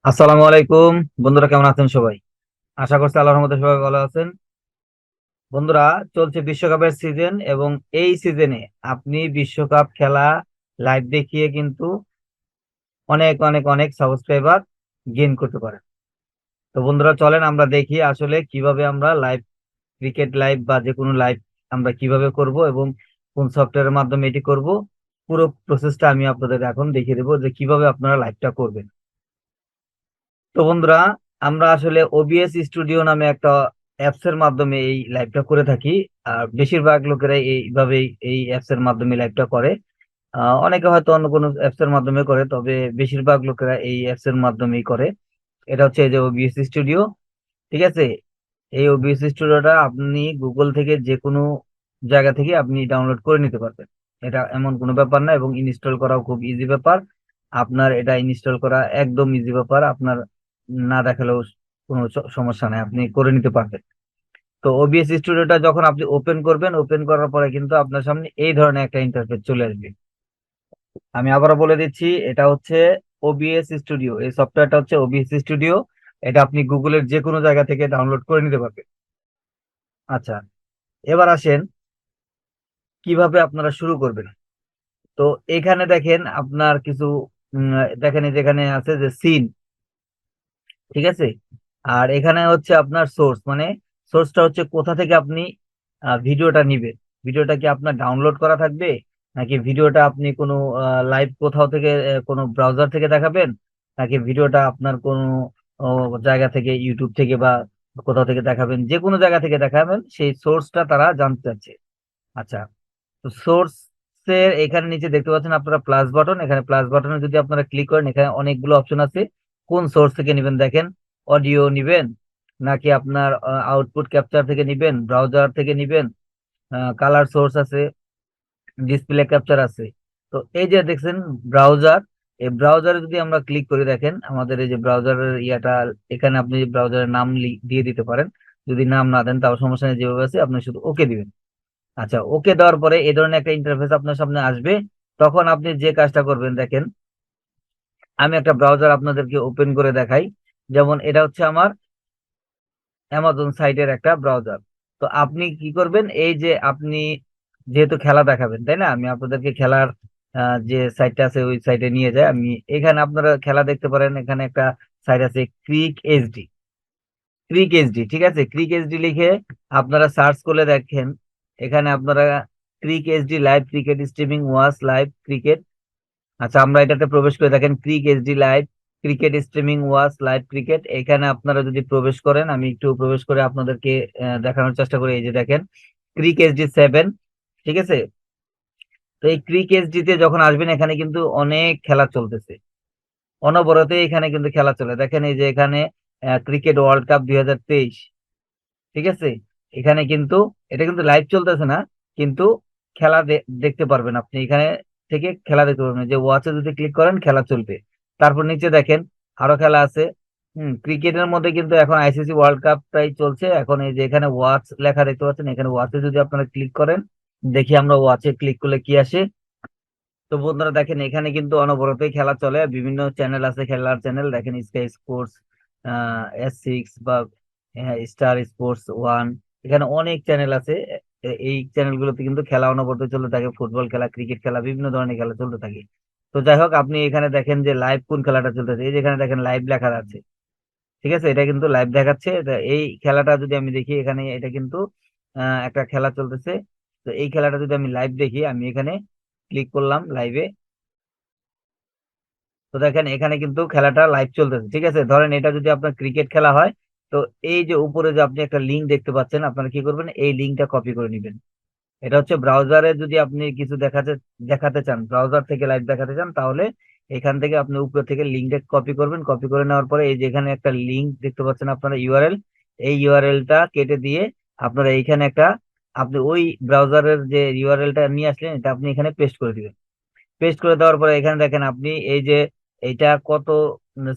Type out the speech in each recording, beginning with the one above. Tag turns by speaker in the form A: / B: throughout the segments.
A: আসসালামু আলাইকুম। বন্ধুরা কেমন আছেন সবাই? আশা করছি আল্লাহর রহমতে সবাই ভালো আছেন। বন্ধুরা, চলছে বিশ্বকাপের সিজন এবং এই সিজনে আপনি বিশ্বকাপ খেলা লাইভ দেখিয়ে কিন্তু অনেক অনেক অনেক সাবস্ক্রাইবার গেইন করতে পারেন। তো বন্ধুরা, চলেন আমরা দেখি আসলে কিভাবে আমরা লাইভ ক্রিকেট লাইভ বা যে কোনো লাইভ আমরা কিভাবে করব এবং কোন সফটওয়্যারের মাধ্যমে এটি করব। পুরো প্রসেসটা আমি আপনাদের এখন দেখিয়ে দেবো যে কিভাবে আপনারা লাইভটা করবেন। তো বন্ধুরা, আমরা আসলে ওবিএস স্টুডিও নামে একটা অ্যাপস এর মাধ্যমে এই লাইভটা করে থাকি। আর বেশিরভাগ লোকেরা এইভাবে এই অ্যাপস এর মাধ্যমে লাইভটা করে। অনেকে হয়তো অন্য কোনো অ্যাপস এর মাধ্যমে করে, তবে বেশিরভাগ লোকেরা এই অ্যাপস এর মাধ্যমেই করে। এটা হচ্ছে এই যে ওবিএস স্টুডিও। ঠিক আছে, এই ওবিএস স্টুডিওটা আপনি গুগল থেকে যে কোনো জায়গা থেকে আপনি ডাউনলোড করে নিতে পারবেন। এটা এমন কোনো ব্যাপার না, এবং ইনস্টল করাও খুব ইজি ব্যাপার। আপনার এটা ইনস্টল করা একদম ইজি ব্যাপার, আপনার না দেখালেও কোনো সমস্যা নাই, আপনি করে নিতে পারবেন। তো ওবিএস স্টুডিওটা যখন আপনি ওপেন করবেন, ওপেন করার পরে কিন্তু আপনার সামনে এই ধরনের একটা ইন্টারফেস চলে আসবে। আমি আবারও বলে দিচ্ছি, এটা হচ্ছে ওবিএস স্টুডিও। এই সফটওয়্যারটা হচ্ছে ওবিএস স্টুডিও। এটা আপনি গুগলের যে কোনো জায়গা থেকে ডাউনলোড করে নিতে পারবেন। আচ্ছা, এবার আসেন কিভাবে আপনারা শুরু করবেন। তো এখানে দেখেন আপনার কিছু দেখেন এই যেখানে আছে যে সিন। ঠিক আছে, আর এখানে হচ্ছে আপনার সোর্স, মানে সোর্সটা হচ্ছে কোথা থেকে আপনি ভিডিওটা নিবেন। ভিডিওটা কি আপনার ডাউনলোড করা থাকবে, নাকি ভিডিওটা আপনি কোনো লাইভ কোথাও থেকে কোনো ব্রাউজার থেকে দেখাবেন, নাকি ভিডিওটা আপনার কোনো জায়গা থেকে ইউটিউব থেকে বা কোথাও থেকে দেখাবেন। যে কোনো জায়গা থেকে দেখাবেন, সেই সোর্সটা তারা জানতে চাচ্ছে। আচ্ছা, তো সোর্সের এখানে নিচে দেখতে পাচ্ছেন আপনারা প্লাস বাটন। এখানে প্লাস বাটনে যদি আপনারা ক্লিক করেন, এখানে অনেকগুলো অপশন আছে। কোন সোর্স থেকে নেবেন দেখেন, অডিও নিবেন, নাকি আপনার আউটপুট ক্যাপচার থেকে নিবেন, ব্রাউজার থেকে নিবেন, কালার সোর্স আছে, ডিসপ্লে ক্যাপচার আছে। তো এই যে দেখছেন ব্রাউজার, এই ব্রাউজারে যদি আমরা ক্লিক করে দেখেন আমাদের এই যে ব্রাউজারের ইয়াটা, এখানে আপনি ব্রাউজারের নাম দিয়ে দিতে পারেন। যদি নাম না দেন তাও সমস্যা নেই, যেভাবে আছে আপনি শুধু ওকে দিবেন। আচ্ছা, ওকে দেওয়ার পরে এই ধরনের একটা ইন্টারফেস আপনার সামনে আসবে। তখন আপনি যে কাজটা করবেন দেখেন, আমি একটা ব্রাউজার আপনাদেরকে ওপেন করে দেখাই। যেমন এটা হচ্ছে আমার অ্যামাজন সাইটের একটা ব্রাউজার। তো আপনি কি করবেন, এই যে আপনি যেহেতু খেলা দেখাবেন তাই না, আমি আপনাদেরকে খেলার যে সাইটটা আছে ওই সাইটে নিয়ে যাই। আমি এখানে আপনারা খেলা দেখতে পারেন, এখানে একটা সাইট আছে ক্রিক এইচডি। ক্রিক এইচডি, ঠিক আছে, ক্রিক এইচডি লিখে আপনারা সার্চ করলে দেখেন এখানে আপনারা Cric HD live cricket streaming watch live cricket. আচ্ছা, আমরা এটাতে প্রবেশ করে দেখেন Cric HD live cricket streaming watch live cricket. এখানে আপনারা যদি প্রবেশ করেন, আমি একটু প্রবেশ করে আপনাদেরকে দেখানোর চেষ্টা করি। এই যে দেখেন ক্রিক এইচডি 7। ঠিক আছে, তো এই ক্রিক এইচডি তে যখন আসবেন, এখানে কিন্তু অনেক খেলা চলতেছে, অনবরত এখানে কিন্তু খেলা চলে। দেখেন এই যে এখানে ক্রিকেট ওয়ার্ল্ড কাপ 2023। ঠিক আছে, এখানে কিন্তু এটা কিন্তু লাইভ চলতেছে না, কিন্তু খেলা দেখতে পারবেন আপনি এখানে থেকে খেলা দেখতে পারবেন। যে ওয়াচে যদি ক্লিক করেন খেলা চলবে। তারপর নিচে দেখেন আরো খেলা আছে। ক্রিকেটের মধ্যে কিন্তু এখন আইসিসি ওয়ার্ল্ড কাপটাই চলছে। এখন এই যে এখানে ওয়াচ লেখা দেখতে পাচ্ছেন, এখানে ওয়াচে যদি আপনারা ক্লিক করেন, দেখি আমরা ওয়াচে ক্লিক করলে কি আসে। তো বন্ধুরা দেখেন এখানে কিন্তু অনবরতই খেলা চলে, বিভিন্ন চ্যানেল আছে, খেলার চ্যানেল দেখেন স্কাই স্পোর্টস, S6 বা স্টার স্পোর্টস 1। এখানে অনেক চ্যানেল আছে। এই চ্যানেলগুলোতে কিন্তু খেলা অনবরত চলতে থাকে, ফুটবল খেলা, ক্রিকেট খেলা, বিভিন্ন ধরনের খেলা চলতে থাকে। তো যাই হোক, আপনি এখানে দেখেন যে লাইভ কোন খেলাটা চলতেছে, এই যেখানে দেখেন লাইভ লেখা আছে। ঠিক আছে, এটা কিন্তু লাইভ দেখাচ্ছে। এই খেলাটা যদি আমি দেখি, এখানে এটা কিন্তু একটা খেলা চলতেছে। তো এই খেলাটা যদি আমি লাইভ দেখি, আমি এখানে ক্লিক করলাম লাইভে। তো দেখেন এখানে কিন্তু খেলাটা লাইভ চলতেছে। ঠিক আছে, ধরেন এটা যদি আপনার ক্রিকেট খেলা হয়, তো এই যে উপরে যে আপনি একটা লিঙ্ক দেখতে পাচ্ছেন, আপনারা কি করবেন, এই লিঙ্কটা কপি করে নেবেন। এটা হচ্ছে ব্রাউজারে যদি আপনি কিছু দেখাতে দেখাতে চান, ব্রাউজার থেকে লাইভ দেখাতে চান, তাহলে এখান থেকে আপনি উপর থেকে লিঙ্কটা কপি করবেন। কপি করে নেওয়ার পরে এই যে এখানে একটা লিঙ্ক দেখতে পাচ্ছেন আপনারা, ইউআরএল, এই ইউআরএলটা কেটে দিয়ে আপনারা এইখানে একটা, আপনি ওই ব্রাউজারের যে ইউআরএলটা নিয়ে আসলেন, এটা আপনি এখানে পেস্ট করে দিবেন। পেস্ট করে দেওয়ার পরে এখানে দেখেন আপনি এই যে এইটা কত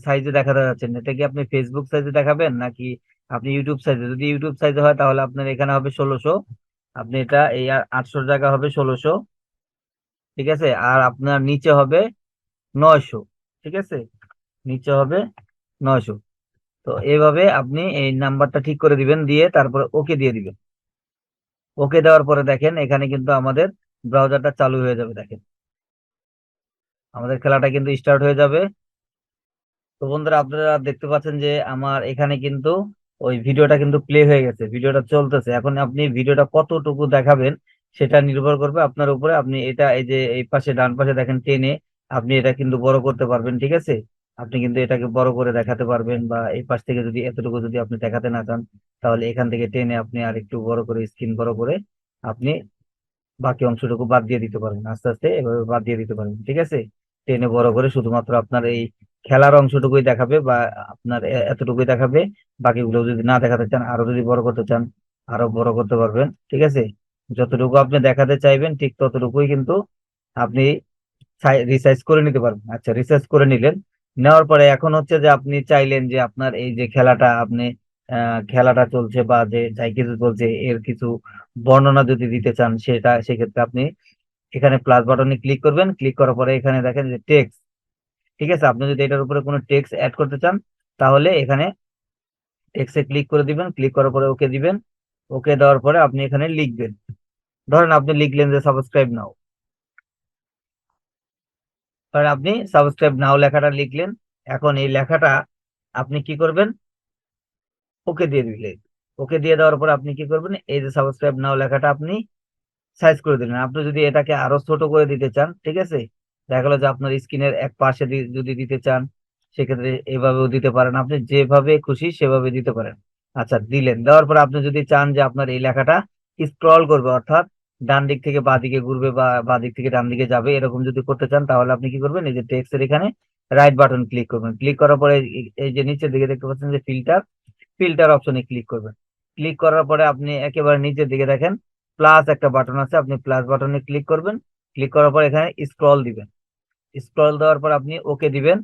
A: সাইজে দেখাতে যাচ্ছেন, এটা কি আপনি ফেসবুক সাইজে দেখাবেন নাকি আপনি ইউটিউব সাইজে। যদি ইউটিউব সাইজে হয় তাহলে আপনার এখানে হবে 1600, আপনি এটা এই 800 জায়গা হবে 1600। ঠিক আছে, আর আপনার নিচে হবে 900। ঠিক আছে, নিচে হবে 900। তো এইভাবে আপনি এই নাম্বারটা ঠিক করে দিবেন, দিয়ে তারপরে ওকে দিয়ে দিবেন। ওকে দেওয়ার পরে দেখেন এখানে কিন্তু আমাদের ব্রাউজারটা চালু হয়ে যাবে। দেখেন আমাদের খেলাটা কিন্তু স্টার্ট হয়ে যাবে। তো বন্ধুরা আপনারা দেখতে পাচ্ছেন যে আমার এখানে কিন্তু ওই ভিডিওটা কিন্তু প্লে হয়ে গেছে, ভিডিওটা চলতেছে। এখন আপনি ভিডিওটা কতটুকু দেখাবেন সেটা নির্ভর করবে আপনার উপরে। আপনি এটা এই যে এই পাশে ডান পাশে দেখেন টেনে আপনি এটা কিন্তু বড় করতে পারবেন, ঠিক আছে। আপনি কিন্তু এটাকে বড় করে দেখাতে পারবেন, বা এই পাশ থেকে যদি এতটুকু যদি আপনি দেখাতে না চান তাহলে এখান থেকে টেনে আপনি আর একটু বড় করে স্ক্রিন বড় করে আপনি বাকি অংশটুকু বাদ দিয়ে দিতে পারবেন। আস্তে আস্তে এভাবে বাদ দিয়ে দিতে পারবেন, ঠিক আছে। টেনে বড় করে শুধুমাত্র আপনার এই খেলার অংশটুকুই দেখাবে, বা আপনার এতটুকুই দেখাবে। বাকিগুলো যদি না দেখাতে চান, আরো যদি বড় করতে চান আরো বড় করতে পারবেন, ঠিক আছে। যতটুকু আপনি দেখাতে চাইবেন ঠিক ততটুকুই কিন্তু আপনি রিসাইজ করে নিতে পারবেন। আচ্ছা, রিসার্চ করে নিলেন। নেওয়ার পরে এখন হচ্ছে যে আপনি চাইলেন যে আপনার এই যে খেলাটা আপনি খেলাটা চলছে বা যে যাই কিছু চলছে এর কিছু বর্ণনা যদি দিতে চান, সেটা সেক্ষেত্রে আপনি এখানে প্লাস বাটনে ক্লিক করবেন। ক্লিক করার পরে এখানে দেখেন যে টেক্সট, ঠিক আছে। আপনি যদি এটার উপরে কোনো টেক্সট অ্যাড করতে চান তাহলে এখানে টেক্সটে ক্লিক করে দিবেন। ক্লিক করার পরে ওকে দিবেন। ওকে দেওয়ার পরে আপনি এখানে লিখবেন। ধরেন আপনি লিখলেন যে সাবস্ক্রাইব নাও। ধরেন আপনি সাবস্ক্রাইব নাও লেখাটা লিখলেন। এখন এই লেখাটা আপনি কি করবেন, ওকে দিয়ে দিলেন। ওকে দিয়ে দেওয়ার পর আপনি কি করবেন, এই যে সাবস্ক্রাইব নাও লেখাটা আপনি সাইজ করে দিলেন। আপনি যদি এটাকে আরো ছোট করে দিতে চান, ঠিক আছে, দেখা গেলো যে আপনার স্ক্রিনের এক পাশে যদি দিতে চান সেক্ষেত্রে এভাবেও দিতে পারেন। আপনি যেভাবে খুশি সেভাবে দিতে পারেন। আচ্ছা, দিলেন। দেওয়ার পর আপনি যদি চান যে আপনার এই লেখাটা স্ক্রল করবে, অর্থাৎ ডান দিক থেকে বাঁ দিকে ঘুরবে বা বাঁ দিক থেকে ডান দিকে যাবে, এরকম যদি করতে চান তাহলে আপনি কি করবেন, এই যে টেক্সটের এখানে রাইট বাটন ক্লিক করবেন। ক্লিক করার পরে এই যে নিচের দিকে দেখতে পাচ্ছেন যে ফিল্টার, ফিল্টার অপশনে ক্লিক করবেন। ক্লিক করার পরে আপনি একেবারে নিচের দিকে দেখেন প্লাস একটা বাটন আছে, আপনি প্লাস বাটনে ক্লিক করবেন। ক্লিক করার পর এখানে স্ক্রল দিবেন। স্ক্রল দেওয়ার পর আপনি ওকে দিবেন।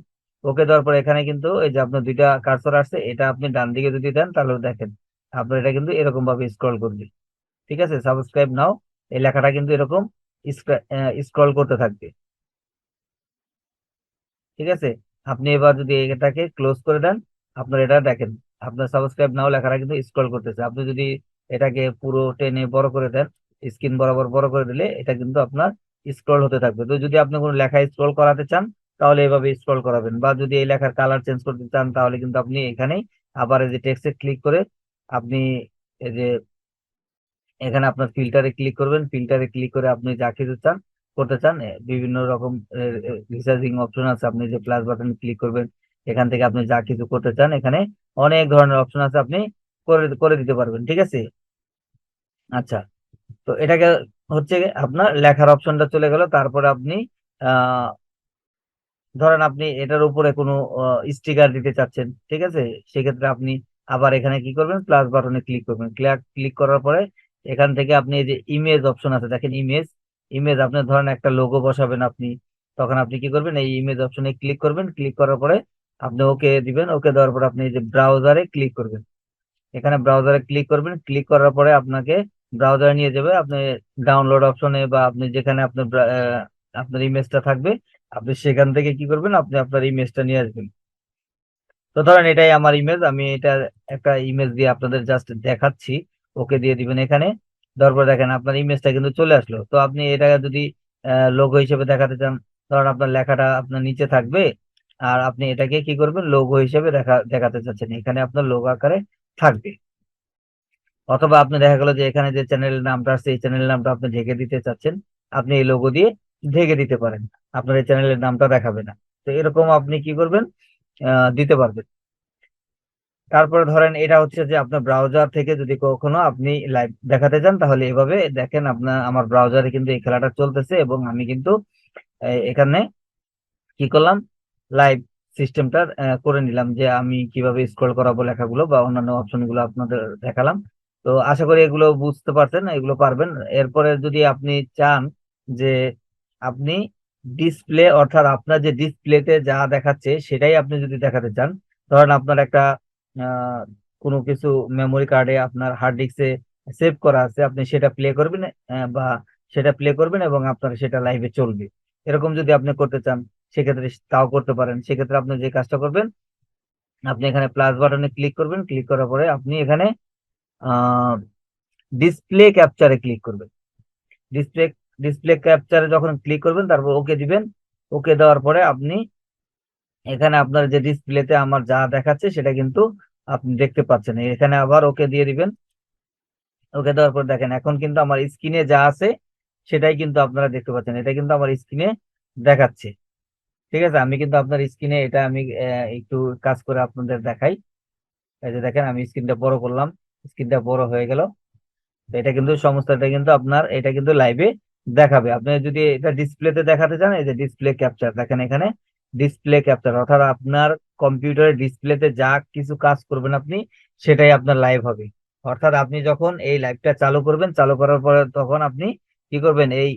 A: ওকে দেওয়ার পর এখানে কিন্তু এই যে আপনার দুইটা কার্সর আসছে, এটা আপনি ডান দিকে যদি দেন তাহলে দেখেন আপনার এটা কিন্তু এরকম ভাবে স্ক্রল করবে, ঠিক আছে। সাবস্ক্রাইব নাও এই লেখাটা কিন্তু এরকম স্ক্রল করতে থাকবে, ঠিক আছে। আপনি এবার যদি এটাকে ক্লোজ করে দেন, আপনার এটা দেখেন আপনার সাবস্ক্রাইব নাও লেখাটা কিন্তু স্ক্রল করতেছে। আপনি যদি এটাকে পুরো টেনে বড় করে দেন, স্ক্রিন বরাবর বড় করে দিলে এটা কিন্তু আপনার স্ক্রল হতে থাকবে। তো যদি আপনি কোনো লেখা স্ক্রল করাতে চান তাহলে এভাবে স্ক্রল করাবেন, বা যদি এই লেখার কালার চেঞ্জ করতে চান তাহলে কিন্তু আপনি এখানেই আবার এই যে টেক্সটে ক্লিক করে আপনি এই যে এখানে আপনার ফিল্টারে ক্লিক করবেন। ফিল্টারে ক্লিক করে আপনি যা কিছু চান করতে চান, বিভিন্ন রকম রিসার্চিং অপশন আছে, আপনি যে প্লাস বাটনে ক্লিক করবেন এখান থেকে আপনি যা কিছু করতে চান এখানে অনেক ধরনের অপশন আছে, আপনি করে করে দিতে পারবেন, ঠিক আছে। আচ্ছা, তো এটাকে হচ্ছে আপনার লেখার অপশনটা চলে গেল। তারপরে আপনি আহ ধরেন আপনি এটার উপরে কোনো স্টিকার দিতে চাচ্ছেন, ঠিক আছে। সেক্ষেত্রে আপনি আবার এখানে কি করবেন, প্লাস বাটনে ক্লিক করবেন। ক্লিক করার পরে এখান থেকে আপনি এই যে ইমেজ অপশন আছে দেখেন, ইমেজ, ইমেজ আপনি ধরেন একটা লোগো বসাবেন আপনি, তখন আপনি কি করবেন, এই ইমেজ অপশনে ক্লিক করবেন। ক্লিক করার পরে আপনি ওকে দিবেন। ওকে দেওয়ার পরে আপনি এই যে ব্রাউজারে ক্লিক করবেন। এখানে ব্রাউজারে ক্লিক করবেন। ক্লিক করার পরে আপনাকে ব্রাউজারে নিয়ে যাবে, আপনি ডাউনলোড অপশনে বা আপনি যেখানে আপনার আপনার ইমেজটা থাকবে আপনি সেখান থেকে কি করবেন, আপনি আপনার ইমেজটা নিয়ে আসবেন। তো ধরেন এটাই আমার ইমেজ, আমি এটা একটা ইমেজ দিয়ে আপনাদের জাস্ট দেখাচ্ছি। ওকে দিয়ে দিবেন এখানে। তারপর দেখেন আপনার ইমেজটা কিন্তু চলে আসলো। তো আপনি এটা যদি লোগো হিসেবে দেখাতে চান, ধরেন আপনার লেখাটা আপনার নিচে থাকবে আর আপনি এটাকে কি করবেন, লোগো হিসেবে দেখাতে চাচ্ছেন, এখানে আপনার লোগো আকারে থাকবে। অথবা আপনি দেখা গেল যে এখানে যে চ্যানেলের নামটা আছে এই চ্যানেলের নামটা আপনি ঢেকে দিতে চাচ্ছেন, আপনি এই লোগো দিয়ে ঢেকে দিতে পারেন, আপনার এই চ্যানেলের নামটা দেখাবে না। তো এরকম আপনি কি করবেন, দিতে পারবেন। তারপরে ধরেন এটা হচ্ছে যে আপনার ব্রাউজার থেকে যদি কখনো আপনি লাইভ দেখাতে চান তাহলে এভাবে দেখেন আপনার আমার ব্রাউজারে কিন্তু এই খেলাটা চলতেছে, এবং আমি কিন্তু এখানে কি করলাম, লাইভ সিস্টেমটা করে নিলাম যে আমি কিভাবে স্ক্রল করাবো লেখাগুলো বা অন্যান্য অপশন গুলো আপনাদের দেখালাম। তো আশা করি এগুলো বুঝতে পারছেন, এগুলো পারবেন। এরপরে যদি আপনি চান যে আপনি ডিসপ্লে, অর্থাৎ আপনার যে ডিসপ্লেতে যা দেখাচ্ছে সেটাই আপনি যদি দেখাতে চান, ধরেন আপনার একটা আহ কোনো কিছু মেমোরি কার্ডে আপনার হার্ড ডিস্কে সেভ করা আছে, আপনি সেটা প্লে করবেন, বা সেটা প্লে করবেন এবং আপনার সেটা লাইভে চলবে, এরকম যদি আপনি করতে চান সেক্ষেত্রে তাও করতে পারেন। সেক্ষেত্রে আপনি যে কাজটা করবেন, আপনি এখানে প্লাস বাটনে ক্লিক করবেন, ক্লিক করার পরে আপনি এখানে ডিসপ্লে ক্যাপচারে ক্লিক করবেন। ডিসপ্লে ডিসপ্লে ক্যাপচারে যখন ক্লিক করবেন তারপর ওকে দিবেন। ওকে দেওয়ার পরে আপনি এখানে আপনার যে ডিসপ্লেতে আমার যা দেখাচ্ছে সেটা কিন্তু আপনি দেখতে পাচ্ছেন। এখানে আবার ওকে দিয়ে দিবেন। ওকে দেওয়ার পর দেখেন এখন কিন্তু আমার স্ক্রিনে যা আছে সেটাই কিন্তু আপনারা দেখতে পাচ্ছেন। এটা কিন্তু আমার স্ক্রিনে দেখাচ্ছে। ঠিক আছে, আমি কিন্তু আপনার স্ক্রিনে এটা আমি একটু কাজ করে আপনাদের দেখাই। এই যে দেখেন আমি স্ক্রিনটা বড় করলাম, স্ক্রিনটা বড় হয়ে গেল। তো এটা কিন্তু সমস্তটা কিন্তু আপনার এটা কিন্তু লাইভে দেখাবে। আপনি যদি এটা ডিসপ্লেতে দেখাতে চান, এই যে ডিসপ্লে ক্যাপচার দেখেন এখানে ডিসপ্লে ক্যাপচার, অর্থাৎ আপনার কম্পিউটারের ডিসপ্লেতে যা কিছু কাজ করবেন আপনি সেটাই আপনার লাইভ হবে। অর্থাৎ আপনি যখন এই লাইভটা চালু করবেন, চালু করার পরে তখন আপনি কি করবেন, এই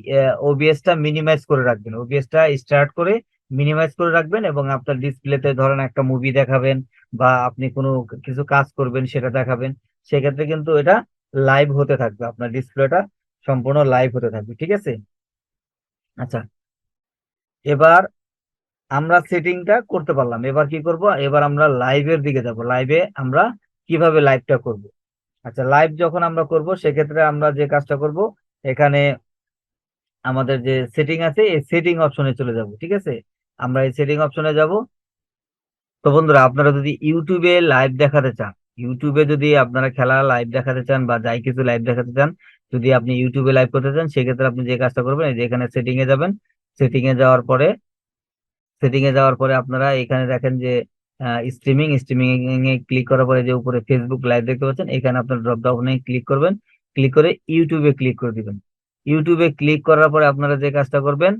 A: ওবিএসটা মিনিমাইজ করে রাখবেন। ওবিএসটা স্টার্ট করে মিনিমাইজ করে রাখবেন এবং আপনার ডিসপ্লেতে ধরেন একটা মুভি দেখাবেন বা আপনি কোনো কিছু কাজ করবেন সেটা দেখাবেন। সেক্ষেত্রে কিন্তু এটা লাইভ হতে থাকবে, আপনার ডিসপ্লেটা সম্পূর্ণ লাইভ হতে থাকবে। ঠিক আছে, আচ্ছা এবার আমরা সেটিংটা করতে পারলাম। এবার কি করব, এবার আমরা লাইভের দিকে যাব। লাইভে আমরা কিভাবে লাইভটা করব। আচ্ছা, লাইভ যখন আমরা করব সেক্ষেত্রে আমরা যে কাজটা করব, এখানে আমাদের যে সেটিং আছে এই সেটিং অপশনে চলে যাব। ঠিক আছে, আমরা এই সেটিং অপশনে যাব। তো বন্ধুরা, আপনারা যদি ইউটিউবে লাইভ দেখাতে চান, ইউটিউবে যদি আপনারা খেলা লাইভ দেখাতে চান বা যাই কিছু লাইভ দেখাতে চান, যদি আপনি ইউটিউবে লাইভ করতে চান সেক্ষেত্রে আপনি যে কাজটা করবেন, এই যে এখানে সেটিং এ যাবেন। সেটিং এ যাওয়ার পরে আপনারা এখানে দেখেন যে স্ট্রিমিং স্ট্রিমিং এ ক্লিক করার পরে যে উপরে ফেসবুক লাইভ দেখতে পাচ্ছেন, এখানে আপনার ড্রপ ডাউনে ক্লিক করবেন। ক্লিক করে ইউটিউবে ক্লিক করে দিবেন। ইউটিউবে ক্লিক করার পরে আপনারা যে কাজটা করবেন,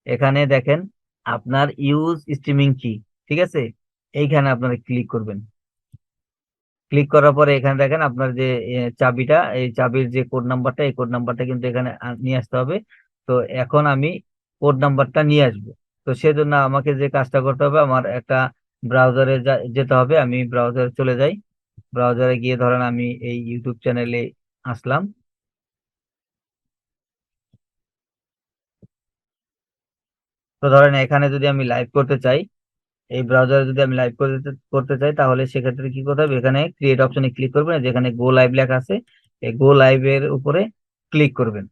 A: এখানে দেখেন আপনার ইউজ স্ট্রিমিং কি, ঠিক আছে, এইখানে আপনারা ক্লিক করবেন। ক্লিক করার পরে এখানে দেখেন আপনার যে চাবিটা, এই চাবির যে কোড নাম্বারটা, এই কোড নাম্বারটা কিন্তু এখানে নিয়ে আসতে হবে। তো এখন আমি কোড নাম্বারটা নিয়ে আসবো। তো সেজন্য আমাকে যে কাজটা করতে হবে, আমার একটা ব্রাউজারে যেতে হবে। আমি ব্রাউজারে চলে যাই। ব্রাউজারে গিয়ে ধরেন আমি এই ইউটিউব চ্যানেলে আসলাম। তো ধরেন এখানে যদি আমি লাইভ করতে চাই, এই ব্রাউজারে যদি আমি লাইভ করতে করতে চাই, তাহলে সেক্ষেত্রে কি করতে হবে, এখানে ক্রিয়েট অপশনে ক্লিক করবেন, যেখানে গো লাইভ লেখা আছে এই গো লাইভ এর উপরে ক্লিক করবেন।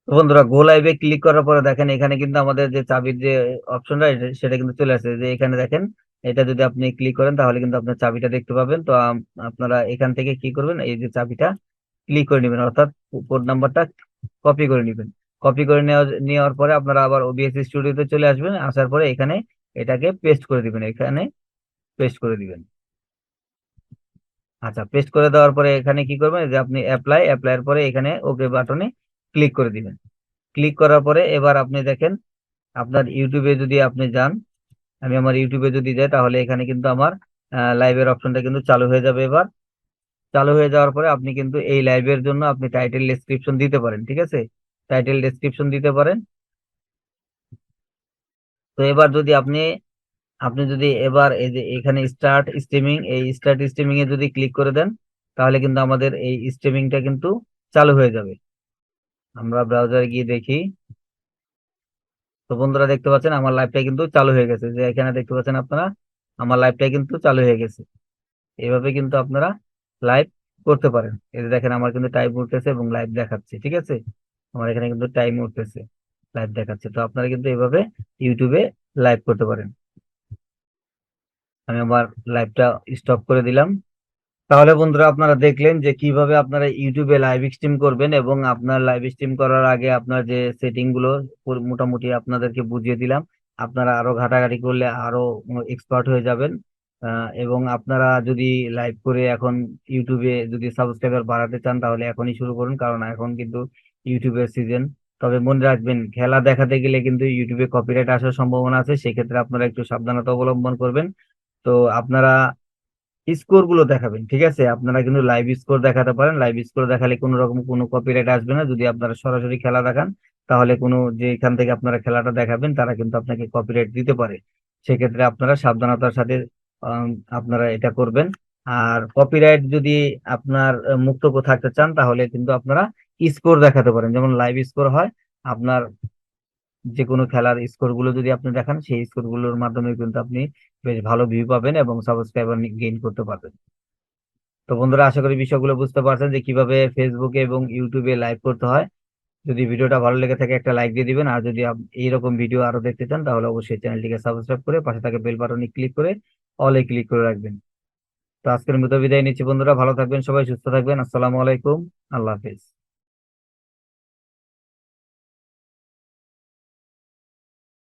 A: তো বন্ধুরা, গো লাইভে ক্লিক করার পরে দেখেন এখানে কিন্তু আমাদের যে চাবির যে অপশনটা সেটা কিন্তু চলে আসছে। যে এখানে দেখেন এটা যদি আপনি ক্লিক করেন তাহলে কিন্তু আপনার চাবিটা দেখতে পাবেন। তো আপনারা এখান থেকে কি করবেন, এই যে চাবিটা ক্লিক করে নেবেন, অর্থাৎ কোড নাম্বারটা কপি করে নেবেন। কপি করে নেওয়ার পরে আপনারা আবার ওবিএস স্টুডিওতে চলে আসবেন। আসার পরে এখানে এটাকে পেস্ট করে দিবেন, এখানে পেস্ট করে দিবেন। আচ্ছা, পেস্ট করে দেওয়ার পরে এখানে কি করবেন, যে আপনি অ্যাপ্লাইয়ের পরে এখানে ওকে বাটনে ক্লিক করে দিবেন। ক্লিক করার পরে এবার আপনি দেখেন আপনার ইউটিউবে যদি আপনি যান, আমি আমার ইউটিউবে যদি যাই তাহলে এখানে কিন্তু আমার লাইভের অপশনটা কিন্তু চালু হয়ে যাবে। এবার চালু হয়ে যাওয়ার পরে আপনি কিন্তু এই লাইভের জন্য আপনি টাইটেল ডেসক্রিপশন দিতে পারেন। ঠিক আছে, টাইটেল ডেসক্রিপশন দিতে পারেন। তো এবার যদি আপনি আপনি যদি এবার এই যে এখানে স্টার্ট স্ট্রিমিং, এই স্টার্ট স্ট্রিমিং এ যদি ক্লিক করে দেন তাহলে কিন্তু আমাদের এই স্ট্রিমিংটা কিন্তু চালু হয়ে যাবে। আমরা ব্রাউজারে গিয়ে দেখি। তো বন্ধুরা, দেখতে পাচ্ছেন আমার লাইভটা কিন্তু চালু হয়ে গেছে। যে এখানে দেখতে পাচ্ছেন আপনারা আমার লাইভটা কিন্তু চালু হয়ে গেছে। এইভাবে কিন্তু আপনারা লাইভ করতে পারেন। এই যে দেখেন আমার কিন্তু টাইম উঠতেছে এবং লাইভ দেখাচ্ছে। ঠিক আছে, আমার এখানে কিন্তু টাইম উঠতেছে, লাইভ দেখাচ্ছে। তো আপনারা কিন্তু এইভাবে ইউটিউবে লাইভ করতে পারেন। আমি আমার লাইভটা স্টপ করে দিলাম। তাহলে বন্ধুরা, আপনারা দেখলেন যে কিভাবে আপনারা ইউটিউবে লাইভ স্ট্রিম করবেন এবং আপনার লাইভ স্ট্রিম করার আগে আপনার যে সেটিং গুলো মোটামুটি আপনাদেরকে বুঝিয়ে দিলাম। আপনারা আরো ঘাটাঘাটি করলে আরো এক্সপার্ট হয়ে যাবেন। এবং আপনারা যদি লাইভ করে এখন ইউটিউবে যদি সাবস্ক্রাইবার বাড়াতে চান তাহলে এখনই শুরু করুন, কারণ এখন কিন্তু ইউটিউবের সিজন। তবে মনে রাখবেন, খেলা দেখাতে গেলে কিন্তু ইউটিউবে কপিরাইট আসার সম্ভাবনা আছে। সেক্ষেত্রে আপনারা একটু সাবধানতা অবলম্বন করবেন। তো আপনারা স্কোর গুলো দেখাবেন। ঠিক আছে, আপনারা কিন্তু লাইভ স্কোর দেখাতে পারেন। লাইভ স্কোর দেখালে কোনো রকম কোনো কপিরাইট আসবে না। যদি আপনারা সরাসরি খেলা দেখান তাহলে কোনো যে এখান থেকে আপনারা খেলাটা দেখাবেন তারা কিন্তু আপনাকে কপিরাইট দিতে পারে। সেক্ষেত্রে আপনারা সাবধানতার সাথে আম, আপনারা এটা করবেন। আর কপিরাইট যদি আপনার মুক্ত থাকতে চান তাহলে কিন্তু আপনারা স্কোর দেখাতে পারেন, যেমন লাইভ স্কোর হয় আপনার যে কোনো খেলার স্কোর গুলো যদি আপনি দেখান, সেই স্কোর গুলোর মাধ্যমে কিন্তু আপনি বেশ ভালো ভিউ পাবেন এবং সাবস্ক্রাইবার গেইন করতে পারবেন। তো বন্ধুরা, আশা করি বিষয়গুলো বুঝতে পারছেন যে কিভাবে ফেসবুকে এবং ইউটিউবে লাইভ করতে হয়। যদি ভিডিওটা ভালো লেগে থাকে একটা লাইক দিয়ে দিবেন, আর যদি এইরকম ভিডিও আরো দেখতে চান তাহলে অবশ্যই চ্যানেলটিকে সাবস্ক্রাইব করে পাশে থাকা বেল বাটনে ক্লিক করে অলে ক্লিক করে রাখবেন। তো আজকের মতো বিদায় নিচ্ছি বন্ধুরা, ভালো থাকবেন সবাই, সুস্থ থাকবেন। আসসালামু আলাইকুম, আল্লাহ হাফেজ।